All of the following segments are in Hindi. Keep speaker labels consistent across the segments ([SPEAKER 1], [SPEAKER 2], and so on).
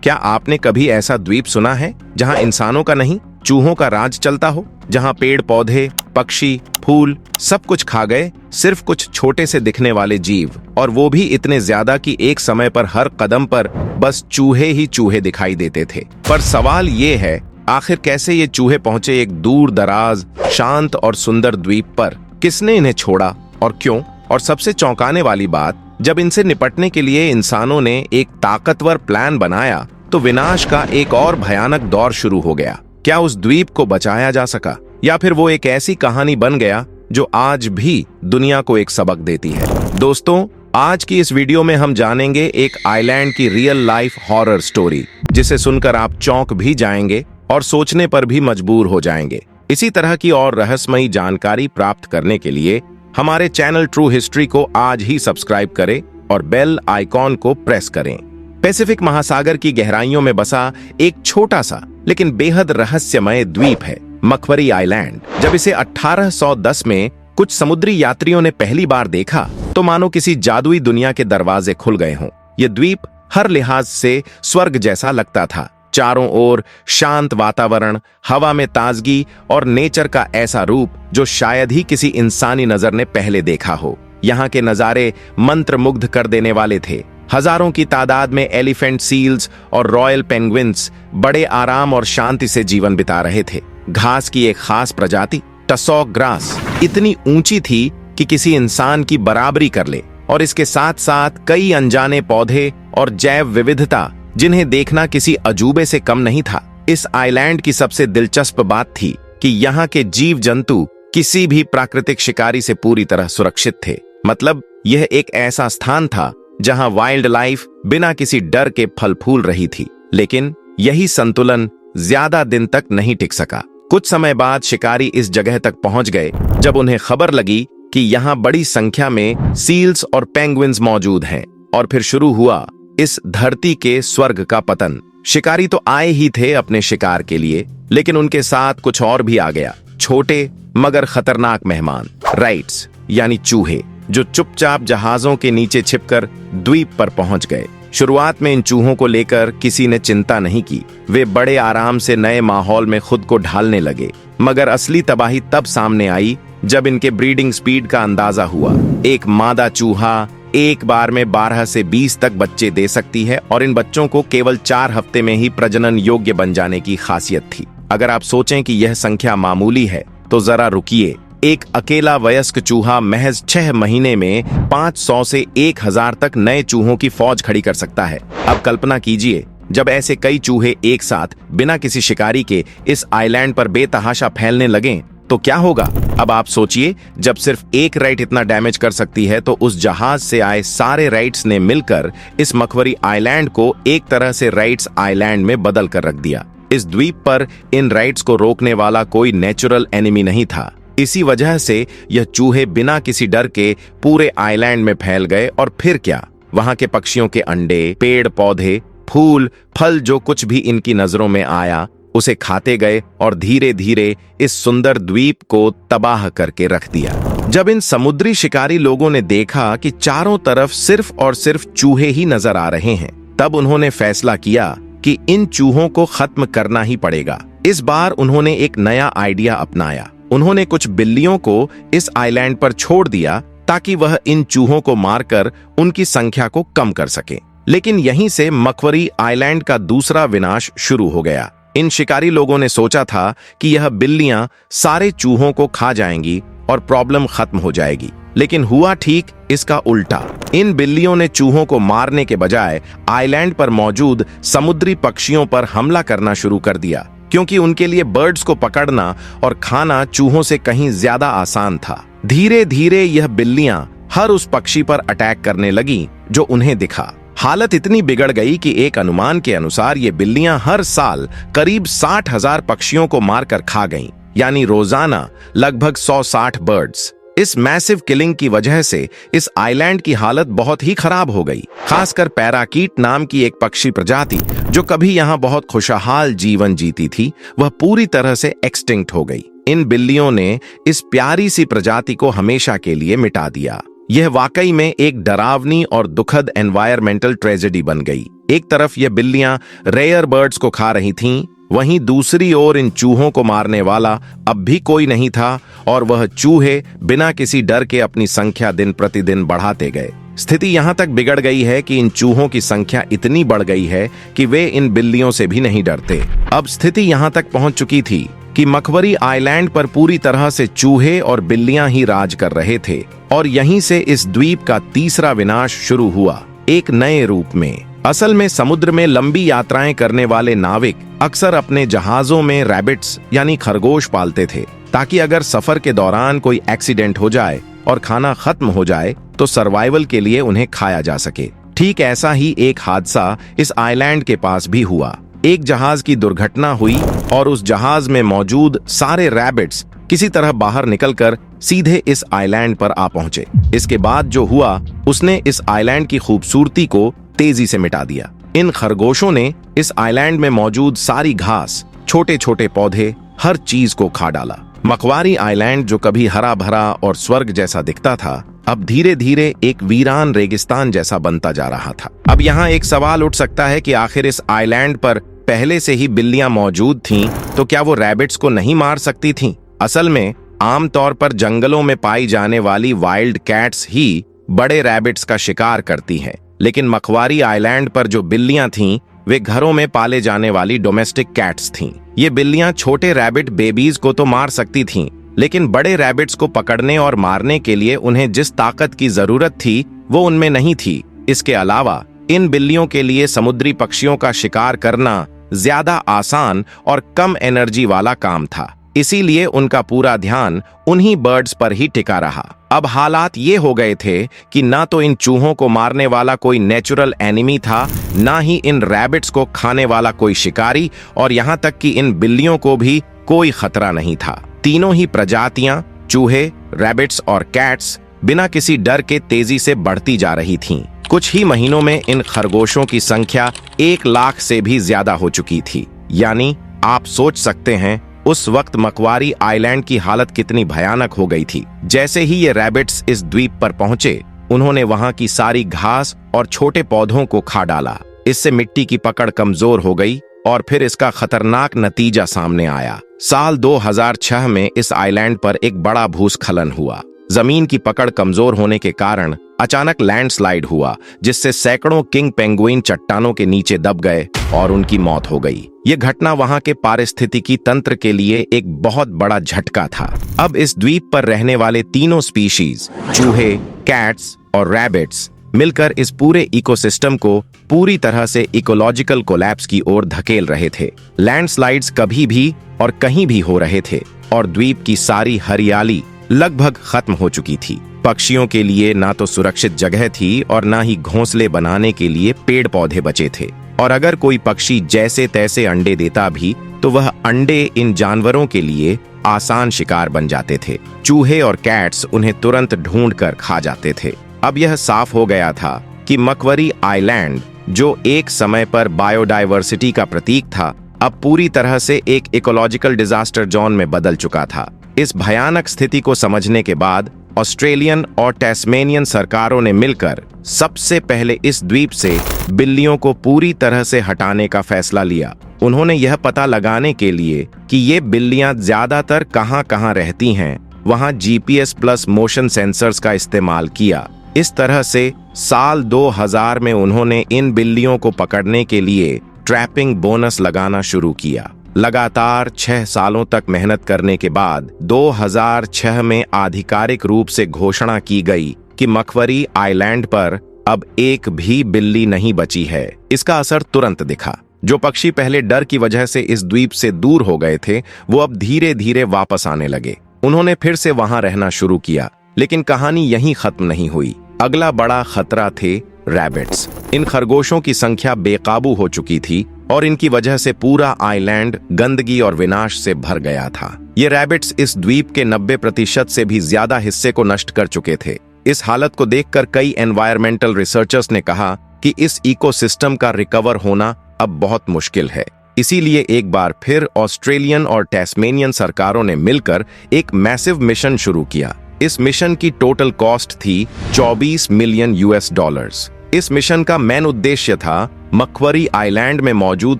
[SPEAKER 1] क्या आपने कभी ऐसा द्वीप सुना है जहां इंसानों का नहीं, चूहों का राज चलता हो, जहां पेड़ पौधे, पक्षी, फूल सब कुछ खा गए, सिर्फ कुछ छोटे से दिखने वाले जीव, और वो भी इतने ज्यादा कि एक समय पर हर कदम पर बस चूहे ही चूहे दिखाई देते थे। पर सवाल ये है, आखिर कैसे ये चूहे पहुंचे एक दूर दराज, शांत और सुंदर द्वीप पर? किसने इन्हें छोड़ा और क्यों? और सबसे चौंकाने वाली बात, जब इनसे निपटने के लिए इंसानों ने एक ताकतवर प्लान बनाया तो विनाश का एक और भयानक दौर शुरू हो गया। क्या उस द्वीप को बचाया जा सका, या फिर वो एक ऐसी कहानी बन गया जो आज भी दुनिया को एक सबक देती है? दोस्तों, आज की इस वीडियो में हम जानेंगे एक आइलैंड की रियल लाइफ हॉरर स्टोरी, जिसे सुनकर आप चौंक भी जाएंगे और सोचने पर भी मजबूर हो जाएंगे। इसी तरह की और रहस्यमयी जानकारी प्राप्त करने के लिए हमारे चैनल ट्रू हिस्ट्री को आज ही सब्सक्राइब करें और बेल आइकॉन को प्रेस करें। पैसिफिक महासागर की गहराइयों में बसा एक छोटा सा लेकिन बेहद रहस्यमय द्वीप है मकवरी आइलैंड। जब इसे 1810 में कुछ समुद्री यात्रियों ने पहली बार देखा तो मानो किसी जादुई दुनिया के दरवाजे खुल गए हों। यह द्वीप हर लिहाज से स्वर्ग जैसा लगता था। चारों ओर शांत वातावरण, हवा में ताजगी और नेचर का ऐसा रूप जो शायद ही किसी इंसानी नजर ने पहले देखा हो। यहाँ के नजारे मंत्रमुग्ध कर देने वाले थे। हजारों की तादाद में एलिफेंट सील्स और रॉयल पेंगुइन्स बड़े आराम और शांति से जीवन बिता रहे थे। घास की एक खास प्रजाति, टसॉक ग्रास, इतनी ऊंची थी कि किसी इंसान की बराबरी कर ले, और इसके साथ साथ कई अनजाने पौधे और जैव विविधता जिन्हें देखना किसी अजूबे से कम नहीं था। इस आइलैंड की सबसे दिलचस्प बात थी कि यहाँ के जीव जंतु किसी भी प्राकृतिक शिकारी से पूरी तरह सुरक्षित थे। मतलब यह एक ऐसा स्थान था जहाँ वाइल्ड लाइफ बिना किसी डर के फल फूल रही थी। लेकिन यही संतुलन ज्यादा दिन तक नहीं टिक सका। कुछ समय बाद शिकारी इस जगह तक पहुंच गए जब उन्हें खबर लगी कि यहाँ बड़ी संख्या में सील्स और पेंगुइन्स मौजूद हैं। और फिर शुरू हुआ इस धरती के स्वर्ग का पतन। शिकारी तो आए ही थे अपने शिकार के लिए, लेकिन उनके साथ कुछ और भी आ गया। छोटे मगर खतरनाक मेहमान, राइट्स यानी चूहे, जो चुपचाप जहाजों के नीचे छिपकर द्वीप पर पहुंच गए। शुरुआत में इन चूहों को लेकर किसी ने चिंता नहीं की। वे बड़े आराम से नए माहौल में खुद को ढालने लगे। मगर असली तबाही तब सामने आई जब इनके ब्रीडिंग स्पीड का अंदाजा हुआ। एक मादा चूहा एक बार में 12 से 20 तक बच्चे दे सकती है, और इन बच्चों को केवल 4 हफ्ते में ही प्रजनन योग्य बन जाने की खासियत थी। अगर आप सोचें कि यह संख्या मामूली है तो जरा रुकिए। एक अकेला वयस्क चूहा महज 6 महीने में 500 से 1000 तक नए चूहों की फौज खड़ी कर सकता है। अब कल्पना कीजिए, जब ऐसे कई चूहे एक साथ बिना किसी शिकारी के इस आइलैंड पर बेतहाशा फैलने लगें तो क्या होगा? अब आप सोचिए, जब सिर्फ एक राइट इतना डैमेज कर सकती है तो उस जहाज से आए सारे राइट्स ने मिलकर इस मकवरी आइलैंड को एक तरह से राइट्स आइलैंड में बदल कर रख दिया। इस द्वीप पर इन राइट्स को रोकने वाला कोई नेचुरल एनिमी नहीं था। इसी वजह से यह चूहे बिना किसी डर के पूरे आइलैंड में फैल गए। और फिर क्या, वहां के पक्षियों के अंडे, पेड़ पौधे, फूल, फल, जो कुछ भी इनकी नजरों में आया उसे खाते गए और धीरे धीरे इस सुंदर द्वीप को तबाह करके रख दिया। जब इन समुद्री शिकारी लोगों ने देखा कि चारों तरफ सिर्फ और सिर्फ चूहे ही नजर आ रहे हैं, तब उन्होंने फैसला किया कि इन चूहों को खत्म करना ही पड़ेगा। इस बार उन्होंने एक नया आइडिया अपनाया। उन्होंने कुछ बिल्लियों को इस आइलैंड पर छोड़ दिया ताकि वह इन चूहों को मारकर उनकी संख्या को कम कर सके। लेकिन यहीं से मकवरी आइलैंड का दूसरा विनाश शुरू हो गया। इन शिकारी लोगों ने सोचा था कि यह बिल्लियां सारे चूहों को खा जाएंगी और प्रॉब्लम खत्म हो जाएगी, लेकिन हुआ ठीक इसका उल्टा। इन बिल्लियों ने चूहों को मारने के बजाय आइलैंड पर मौजूद समुद्री पक्षियों पर हमला करना शुरू कर दिया, क्योंकि उनके लिए बर्ड्स को पकड़ना और खाना चूहों से कहीं ज्यादा आसान था। धीरे धीरे यह बिल्लियां हर उस पक्षी पर अटैक करने लगी जो उन्हें दिखा। हालत इतनी बिगड़ गई कि एक अनुमान के अनुसार ये बिल्लियां हर साल करीब 60,000 पक्षियों को मारकर खा गईं, यानी रोजाना लगभग 160 बर्ड्स। इस मैसिव किलिंग की वजह से इस आइलैंड की हालत बहुत ही खराब हो गई। खासकर पैराकीट नाम की एक पक्षी प्रजाति जो कभी यहाँ बहुत खुशहाल जीवन जीती थी, वह पूरी तरह से एक्सटिंक्ट हो गई। इन बिल्लियों ने इस प्यारी सी प्रजाति को हमेशा के लिए मिटा दिया। यह वाकई में एक डरावनी और दुखद एनवायरमेंटल ट्रेजेडी बन गई। एक तरफ ये बिल्लियां रेयर बर्ड्स को खा रही थीं, वहीं दूसरी ओर इन चूहों को मारने वाला अब भी कोई नहीं था, और वह चूहे बिना किसी डर के अपनी संख्या दिन प्रतिदिन बढ़ाते गए। स्थिति यहां तक बिगड़ गई है कि इन चूहों की संख्या इतनी बढ़ गई है कि वे इन बिल्लियों से भी नहीं डरते। अब स्थिति यहां तक पहुंच चुकी थी कि मकवरी आइलैंड पर पूरी तरह से चूहे और बिल्लियां ही राज कर रहे थे, और यहीं से इस द्वीप का तीसरा विनाश शुरू हुआ, एक नए रूप में। असल में समुद्र में लंबी यात्राएं करने वाले नाविक अक्सर अपने जहाजों में रैबिट्स यानी खरगोश पालते थे, ताकि अगर सफर के दौरान कोई एक्सीडेंट हो जाए और खाना खत्म हो जाए तो सर्वाइवल के लिए उन्हें खाया जा सके। ठीक ऐसा ही एक हादसा इस आइलैंड के पास भी हुआ। एक जहाज की दुर्घटना हुई और उस जहाज में मौजूद सारे रैबिट्स किसी तरह बाहर निकलकर सीधे इस आइलैंड पर आ पहुंचे। इसके बाद जो हुआ उसने इस आइलैंड की खूबसूरती को तेजी से मिटा दिया। इन खरगोशों ने इस आइलैंड में मौजूद सारी घास, छोटे छोटे पौधे, हर चीज को खा डाला। मकवारी आइलैंड जो कभी हरा भरा और स्वर्ग जैसा दिखता था, अब धीरे धीरे एक वीरान रेगिस्तान जैसा बनता जा रहा था। अब यहाँ एक सवाल उठ सकता है कि आखिर इस आइलैंड पर पहले से ही बिल्लियां मौजूद थीं, तो क्या वो रैबिट्स को नहीं मार सकती थीं? असल में आमतौर पर जंगलों में पाई जाने वाली वाइल्ड कैट्स ही बड़े रैबिट्स का शिकार करती हैं, लेकिन मकवारी आइलैंड पर जो बिल्लियां थीं वे घरों में पाले जाने वाली डोमेस्टिक कैट्स थीं। ये बिल्लियां छोटे रैबिट बेबीज को तो मार सकती थीं, लेकिन बड़े रैबिट्स को पकड़ने और मारने के लिए उन्हें जिस ताकत की जरूरत थी वो उनमें नहीं थी। इसके अलावा इन बिल्लियों के लिए समुद्री पक्षियों का शिकार करना ज्यादा आसान और कम एनर्जी वाला काम था, इसीलिए उनका पूरा ध्यान उन्हीं बर्ड्स पर ही टिका रहा। अब हालात ये हो गए थे कि ना तो इन चूहों को मारने वाला कोई नेचुरल एनिमी था, ना ही इन रैबिट्स को खाने वाला कोई शिकारी, और यहाँ तक कि इन बिल्लियों को भी कोई खतरा नहीं था। तीनों ही प्रजातियां, चूहे, रैबिट्स और कैट्स, बिना किसी डर के तेजी से बढ़ती जा रही थीं। कुछ ही महीनों में इन खरगोशों की संख्या 1 लाख से भी ज्यादा हो चुकी थी। यानी आप सोच सकते हैं उस वक्त मकवारी आइलैंड की हालत कितनी भयानक हो गई थी। जैसे ही ये रैबिट्स इस द्वीप पर पहुंचे, उन्होंने वहां की सारी घास और छोटे पौधों को खा डाला। इससे मिट्टी की पकड़ कमजोर हो गई और फिर इसका खतरनाक नतीजा सामने आया। साल 2006 में इस आइलैंड पर एक बड़ा भूस्खलन हुआ। जमीन की पकड़ कमजोर होने के कारण अचानक लैंडस्लाइड हुआ, जिससे सैकड़ों किंग पेंगुइन चट्टानों के नीचे दब गए और उनकी मौत हो गई। ये घटना वहां के पारिस्थितिकी तंत्र के लिए एक बहुत बड़ा झटका था। अब इस द्वीप पर रहने वाले तीनों स्पीशीज, चूहे, कैट्स और रैबिट्स, मिलकर इस पूरे इकोसिस्टम को पूरी तरह से इकोलॉजिकल कोलैप्स की ओर धकेल रहे थे। लैंडस्लाइड्स कभी भी और कहीं भी हो रहे थे और द्वीप की सारी हरियाली लगभग खत्म हो चुकी थी। पक्षियों के लिए ना तो सुरक्षित जगह थी और ना ही घोंसले बनाने के लिए पेड़ पौधे बचे थे, और अगर कोई पक्षी जैसे तैसे अंडे देता भी तो वह अंडे इन जानवरों के लिए आसान शिकार बन जाते थे। चूहे और कैट्स उन्हें तुरंत ढूंढ कर खा जाते थे। अब यह साफ हो गया था कि मकवरी आइलैंड, जो एक समय पर बायोडायवर्सिटी का प्रतीक था, अब पूरी तरह से एक इकोलॉजिकल डिजास्टर जोन में बदल चुका था। इस भयानक स्थिति को समझने के बाद ऑस्ट्रेलियन और टैस्मेनियन सरकारों ने मिलकर सबसे पहले इस द्वीप से बिल्लियों को पूरी तरह से हटाने का फैसला लिया। उन्होंने यह पता लगाने के लिए कि ये बिल्लियां ज्यादातर कहां-कहां रहती हैं, वहां जीपीएस प्लस मोशन सेंसर्स का इस्तेमाल किया। इस तरह से साल 2000 में उन्होंने इन बिल्लियों को पकड़ने के लिए ट्रैपिंग बोनस लगाना शुरू किया। लगातार 6 सालों तक मेहनत करने के बाद 2006 में आधिकारिक रूप से घोषणा की गई कि मकवरी आइलैंड पर अब एक भी बिल्ली नहीं बची है। इसका असर तुरंत दिखा। जो पक्षी पहले डर की वजह से इस द्वीप से दूर हो गए थे, वो अब धीरे धीरे वापस आने लगे। उन्होंने फिर से वहां रहना शुरू किया, लेकिन कहानी यहीं खत्म नहीं हुई। अगला बड़ा खतरा थे रैबिट्स। इन खरगोशों की संख्या बेकाबू हो चुकी थी और इनकी वजह से पूरा आइलैंड गंदगी और विनाश से भर गया था। ये रैबिट्स इस द्वीप के 90% से भी ज्यादा हिस्से को नष्ट कर चुके थे। इस हालत को देखकर कई एनवायरमेंटल रिसर्चर्स ने कहा कि इस इकोसिस्टम का रिकवर होना अब बहुत मुश्किल है। इसीलिए एक बार फिर ऑस्ट्रेलियन और टैस्मेनियन सरकारों ने मिलकर एक मैसिव मिशन शुरू किया। इस मिशन की टोटल कॉस्ट थी 24 मिलियन US डॉलर्स। इस मिशन का मेन उद्देश्य था मक्वरी आइलैंड में मौजूद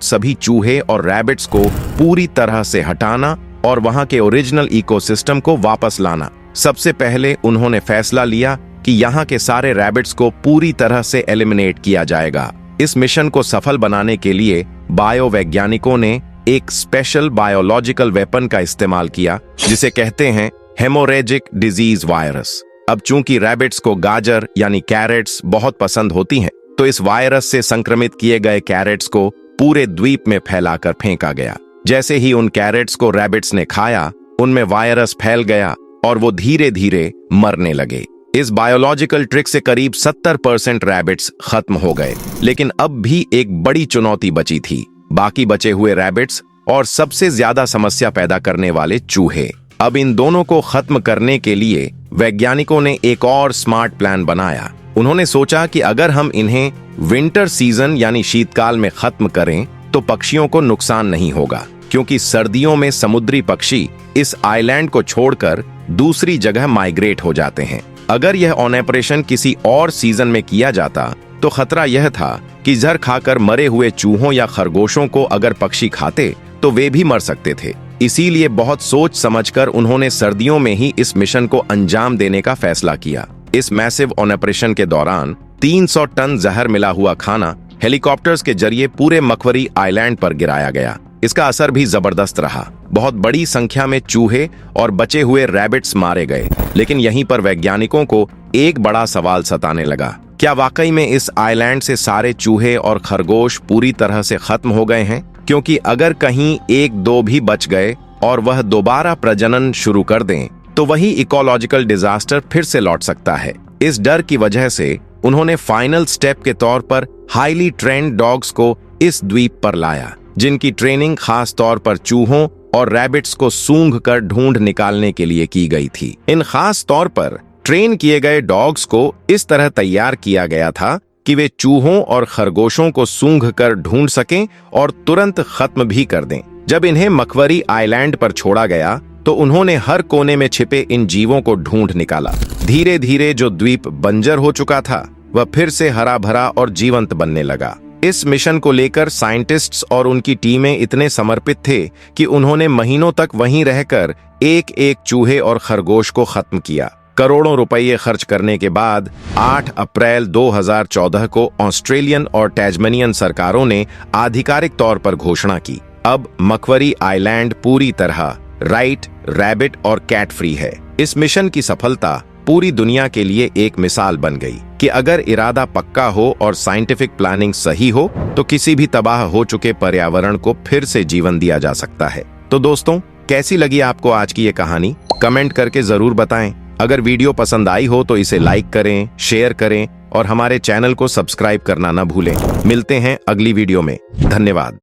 [SPEAKER 1] सभी चूहे और रैबिट्स को पूरी तरह से हटाना और वहां के ओरिजिनल इकोसिस्टम को वापस लाना। सबसे पहले उन्होंने फैसला लिया कि यहाँ के सारे रैबिट्स को पूरी तरह से एलिमिनेट किया जाएगा। इस मिशन को सफल बनाने के लिए बायोवैज्ञानिकों ने एक स्पेशल बायोलॉजिकल वेपन का इस्तेमाल किया जिसे कहते हैं हेमोरेजिक डिजीज वायरस। अब चूंकि रैबिट्स को गाजर यानी कैरेट्स बहुत पसंद होती हैं, तो इस वायरस से संक्रमित किए गए कैरेट्स को पूरे द्वीप में फैलाकर फेंका गया। जैसे ही उन कैरेट्स को रैबिट्स ने खाया, उनमें वायरस फैल गया और वो धीरे धीरे मरने लगे। इस बायोलॉजिकल ट्रिक से करीब 70% रैबिट्स खत्म हो गए। लेकिन अब भी एक बड़ी चुनौती बची थी, बाकी बचे हुए रैबिट्स और सबसे ज्यादा समस्या पैदा करने वाले चूहे। अब इन दोनों को खत्म करने के लिए वैज्ञानिकों ने एक और स्मार्ट प्लान बनाया। उन्होंने सोचा कि अगर हम इन्हें विंटर सीजन यानी शीतकाल में खत्म करें तो पक्षियों को नुकसान नहीं होगा, क्योंकि सर्दियों में समुद्री पक्षी इस आइलैंड को छोड़कर दूसरी जगह माइग्रेट हो जाते हैं। अगर यह ऑपरेशन किसी और सीजन में किया जाता तो खतरा यह था कि जहर खाकर मरे हुए चूहों या खरगोशों को अगर पक्षी खाते तो वे भी मर सकते थे। इसीलिए बहुत सोच समझकर उन्होंने सर्दियों में ही इस मिशन को अंजाम देने का फैसला किया। इस मैसिव ऑपरेशन के दौरान 300 टन जहर मिला हुआ खाना हेलीकॉप्टर्स के जरिए पूरे मक्वरी आइलैंड पर गिराया गया। इसका असर भी जबरदस्त रहा। बहुत बड़ी संख्या में चूहे और बचे हुए रैबिट्स मारे गए। लेकिन यहीं पर वैज्ञानिकों को एक बड़ा सवाल सताने लगा। क्या वाकई में इस आइलैंड से सारे चूहे और खरगोश पूरी तरह से खत्म हो गए हैं? क्योंकि अगर कहीं एक दो भी बच गए और वह दोबारा प्रजनन शुरू कर दें तो वही इकोलॉजिकल डिजास्टर फिर से लौट सकता है। इस डर की वजह से उन्होंने फाइनल स्टेप के तौर पर हाईली ट्रेन्ड डॉग्स को इस द्वीप पर लाया, जिनकी ट्रेनिंग खास तौर पर चूहों और रैबिट्स को सूंघ कर ढूंढ निकालने के लिए की गई थी। इन खास तौर पर ट्रेन किए गए डॉग्स को इस तरह तैयार किया गया था कि वे चूहों और खरगोशों को सूंघ कर ढूंढ सकें और तुरंत खत्म भी कर दें। जब इन्हें मक्वरी आइलैंड पर छोड़ा गया तो उन्होंने हर कोने में छिपे इन जीवों को ढूंढ निकाला। धीरे धीरे जो द्वीप बंजर हो चुका था वह फिर से हरा भरा और जीवंत बनने लगा। इस मिशन को लेकर साइंटिस्ट्स और उनकी टीमें इतने समर्पित थे कि उन्होंने महीनों तक वहीं रहकर एक एक चूहे और खरगोश को खत्म किया। करोड़ों रुपये खर्च करने के बाद 8 अप्रैल 2014 को ऑस्ट्रेलियन और टैस्मेनियन सरकारों ने आधिकारिक तौर पर घोषणा की, अब मक्वरी आइलैंड पूरी तरह राइट, रैबिट और कैट फ्री है। इस मिशन की सफलता पूरी दुनिया के लिए एक मिसाल बन गई कि अगर इरादा पक्का हो और साइंटिफिक प्लानिंग सही हो तो किसी भी तबाह हो चुके पर्यावरण को फिर से जीवन दिया जा सकता है। तो दोस्तों, कैसी लगी आपको आज की ये कहानी? कमेंट करके जरूर बताएं। अगर वीडियो पसंद आई हो तो इसे लाइक करें, शेयर करें और हमारे चैनल को सब्सक्राइब करना न भूलें। मिलते हैं अगली वीडियो में। धन्यवाद।